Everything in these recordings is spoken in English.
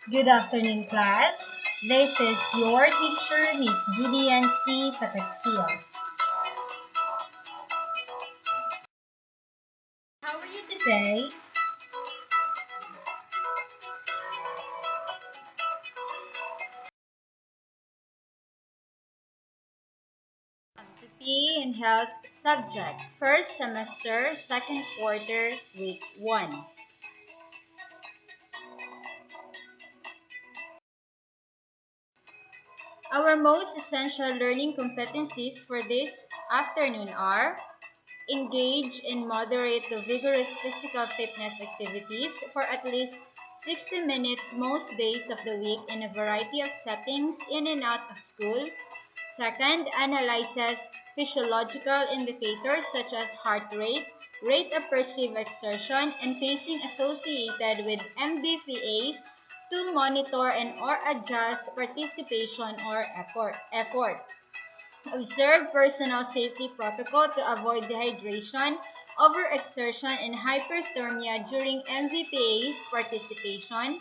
Good afternoon, class. This is your teacher, Miss Julian C. Pataksil. How are you today? To P.E And Health subject, first semester, second quarter, week 1. Our most essential learning competencies for this afternoon are: engage in moderate to vigorous physical fitness activities for at least 60 minutes most days of the week in a variety of settings in and out of school. Second, analyzes physiological indicators such as heart rate, rate of perceived exertion, and pacing associated with MBPAs to monitor and or adjust participation or effort. Observe personal safety protocol to avoid dehydration, overexertion, and hyperthermia during MVPA's participation,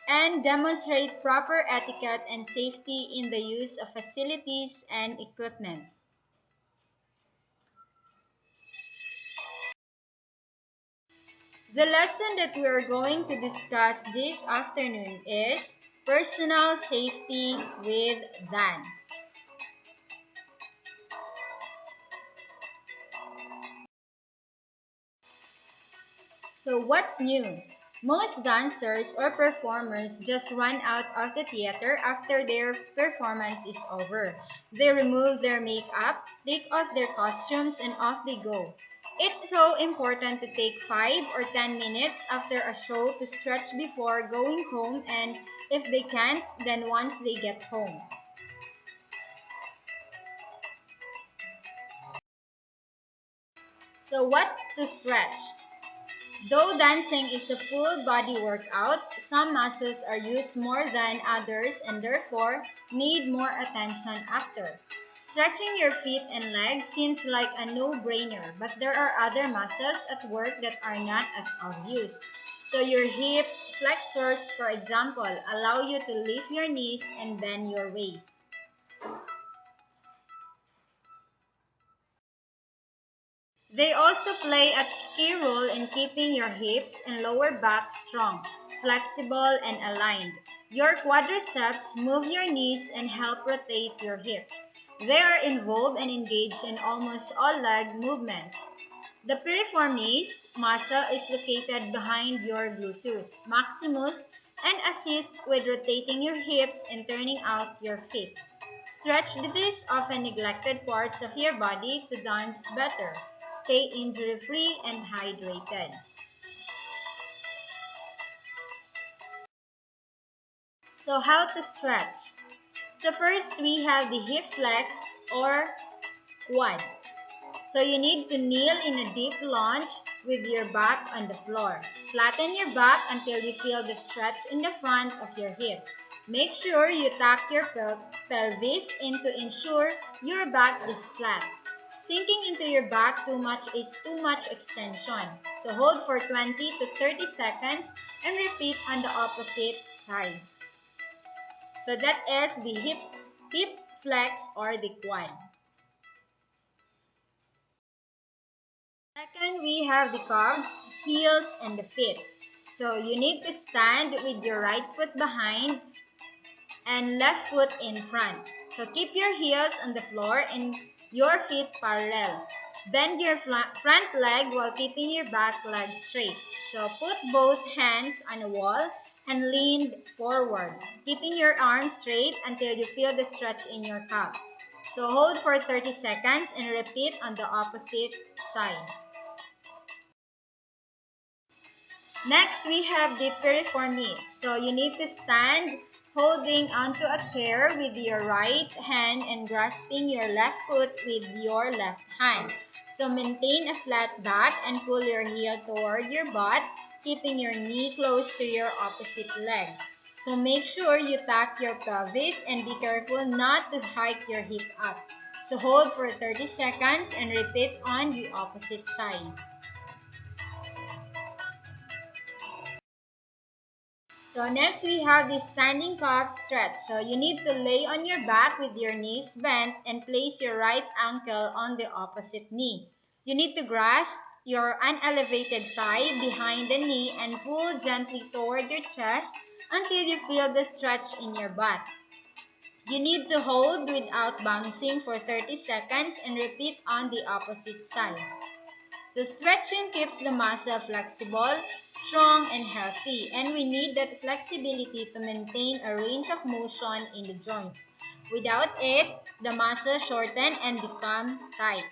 and demonstrate proper etiquette and safety in the use of facilities and equipment. The lesson that we are going to discuss this afternoon is personal safety with dance. So what's new? Most dancers or performers just run out of the theater after their performance is over. They remove their makeup, take off their costumes, and off they go. It's so important to take 5 or 10 minutes after a show to stretch before going home, and if they can't, then once they get home. So what to stretch? Though dancing is a full body workout, some muscles are used more than others and therefore need more attention after. Stretching your feet and legs seems like a no-brainer, but there are other muscles at work that are not as obvious. So your hip flexors, for example, allow you to lift your knees and bend your waist. They also play a key role in keeping your hips and lower back strong, flexible, and aligned. Your quadriceps move your knees and help rotate your hips. They are involved and engaged in almost all leg movements. The piriformis muscle is located behind your gluteus maximus and assists with rotating your hips and turning out your feet. Stretch these often neglected parts of your body to dance better, stay injury-free, and hydrated. So how to stretch? So first we have the hip flex or quad. So you need to kneel in a deep lunge with your back on the floor. Flatten your back until you feel the stretch in the front of your hip. Make sure you tuck your pelvis in to ensure your back is flat. Sinking into your back too much is too much extension. So hold for 20 to 30 seconds and repeat on the opposite side. So that is the hip flex or the quad. Second, we have the calves, heels, and the feet. So you need to stand with your right foot behind and left foot in front. So keep your heels on the floor and your feet parallel. Bend your front leg while keeping your back leg straight. So put both hands on a wall and lean forward, keeping your arms straight until you feel the stretch in your calf. So hold for 30 seconds and repeat on the opposite side. Next, we have the piriformis. So you need to stand holding onto a chair with your right hand and grasping your left foot with your left hand. So maintain a flat back and pull your heel toward your butt, keeping your knee close to your opposite leg. So make sure you tuck your pelvis and be careful not to hike your hip up. So hold for 30 seconds and repeat on the opposite side. So next we have the standing calf stretch. So you need to lay on your back with your knees bent and place your right ankle on the opposite knee. You need to grasp your unelevated thigh behind the knee and pull gently toward your chest until you feel the stretch in your butt. You need to hold without bouncing for 30 seconds and repeat on the opposite side. So stretching keeps the muscle flexible, strong, and healthy, and we need that flexibility to maintain a range of motion in the joints. Without it, the muscles shorten and become tight.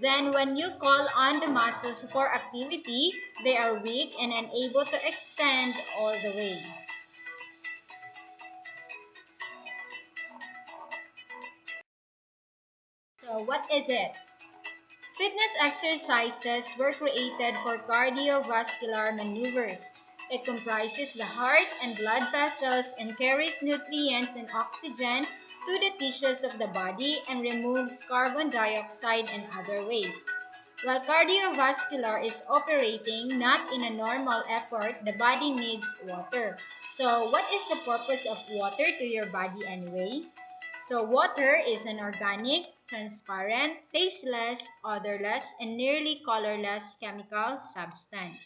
Then when you call on the muscles for activity, they are weak and unable to extend all the way. So what is it? Fitness exercises were created for cardiovascular maneuvers. It comprises the heart and blood vessels and carries nutrients and oxygen to the tissues of the body and removes carbon dioxide and other waste. While cardiovascular is operating not in a normal effort, the body needs water. So, what is the purpose of water to your body anyway? So, water is an organic, transparent, tasteless, odorless, and nearly colorless chemical substance.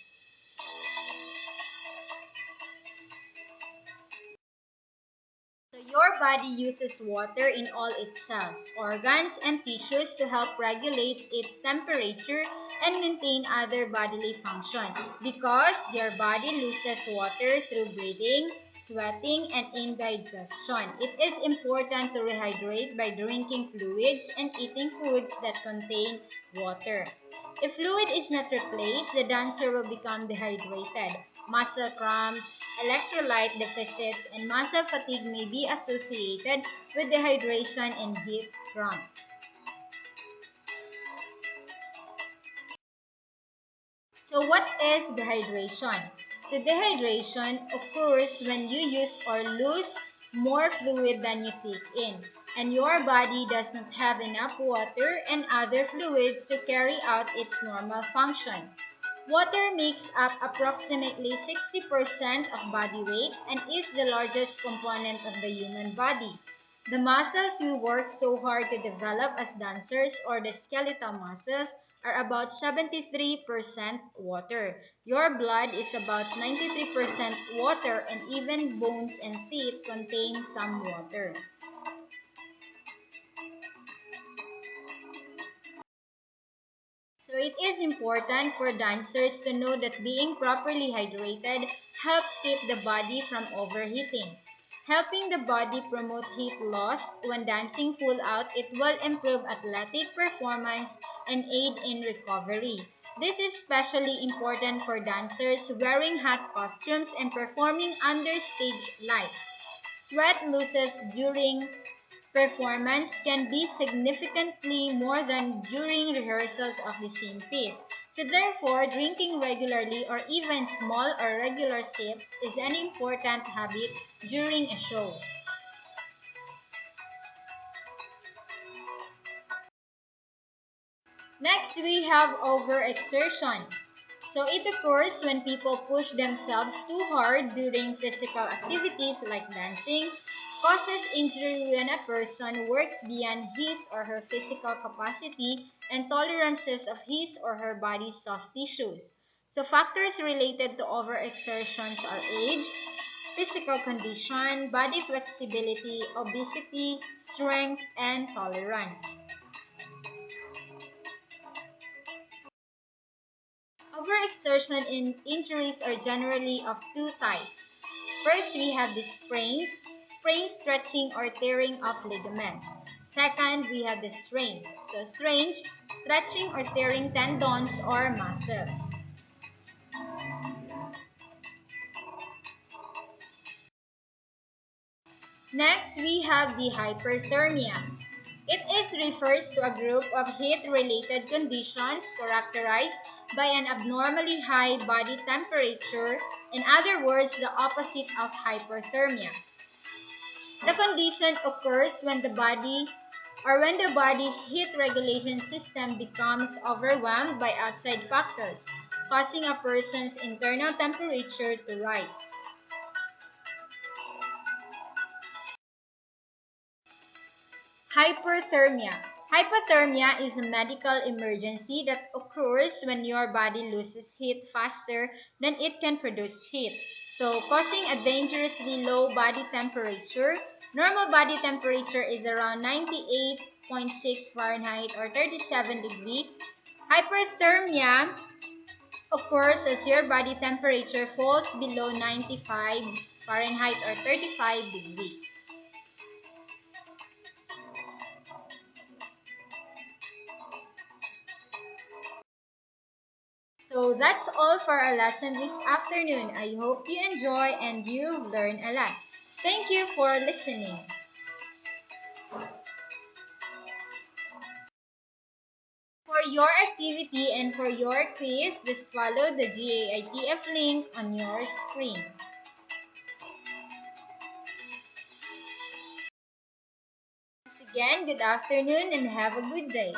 So your body uses water in all its cells, organs, and tissues to help regulate its temperature and maintain other bodily function because your body loses water through breathing, sweating, and indigestion. It is important to rehydrate by drinking fluids and eating foods that contain water. If fluid is not replaced, the dancer will become dehydrated. Muscle cramps, electrolyte deficits, and muscle fatigue may be associated with dehydration and heat cramps. So what is dehydration? So dehydration occurs when you use or lose more fluid than you take in, and your body does not have enough water and other fluids to carry out its normal function. Water makes up approximately 60% of body weight and is the largest component of the human body. The muscles we work so hard to develop as dancers or the skeletal muscles are about 73% water. Your blood is about 93% water and even bones and teeth contain some water. So it is important for dancers to know that being properly hydrated helps keep the body from overheating. Helping the body promote heat loss when dancing full out, it will improve athletic performance and aid in recovery. This is especially important for dancers wearing hot costumes and performing under stage lights. Sweat losses during performance can be significantly more than during rehearsals of the same piece. So therefore, drinking regularly or even small or regular sips is an important habit during a show. Next, we have overexertion. So it occurs when people push themselves too hard during physical activities like dancing, causes injury when a person works beyond his or her physical capacity and tolerances of his or her body's soft tissues. So factors related to overexertions are age, physical condition, body flexibility, obesity, strength, and tolerance. Overexertion in injuries are generally of two types. First, we have the sprains stretching or tearing of ligaments. Second, we have the strains. So strains, stretching or tearing tendons or muscles. Next, we have the hyperthermia. It is refers to a group of heat-related conditions characterized by an abnormally high body temperature, in other words, the opposite of hyperthermia. The condition occurs when the body's heat regulation system becomes overwhelmed by outside factors, causing a person's internal temperature to rise. Hyperthermia. Hypothermia is a medical emergency that occurs when your body loses heat faster than it can produce heat, so causing a dangerously low body temperature. Normal body temperature is around 98.6 Fahrenheit or 37 degrees. Hyperthermia occurs as your body temperature falls below 95 Fahrenheit or 35 degrees. So that's all for our lesson this afternoon. I hope you enjoy and you've learned a lot. Thank you for listening. For your activity and for your quiz, just follow the GAITF link on your screen. Once again, good afternoon and have a good day.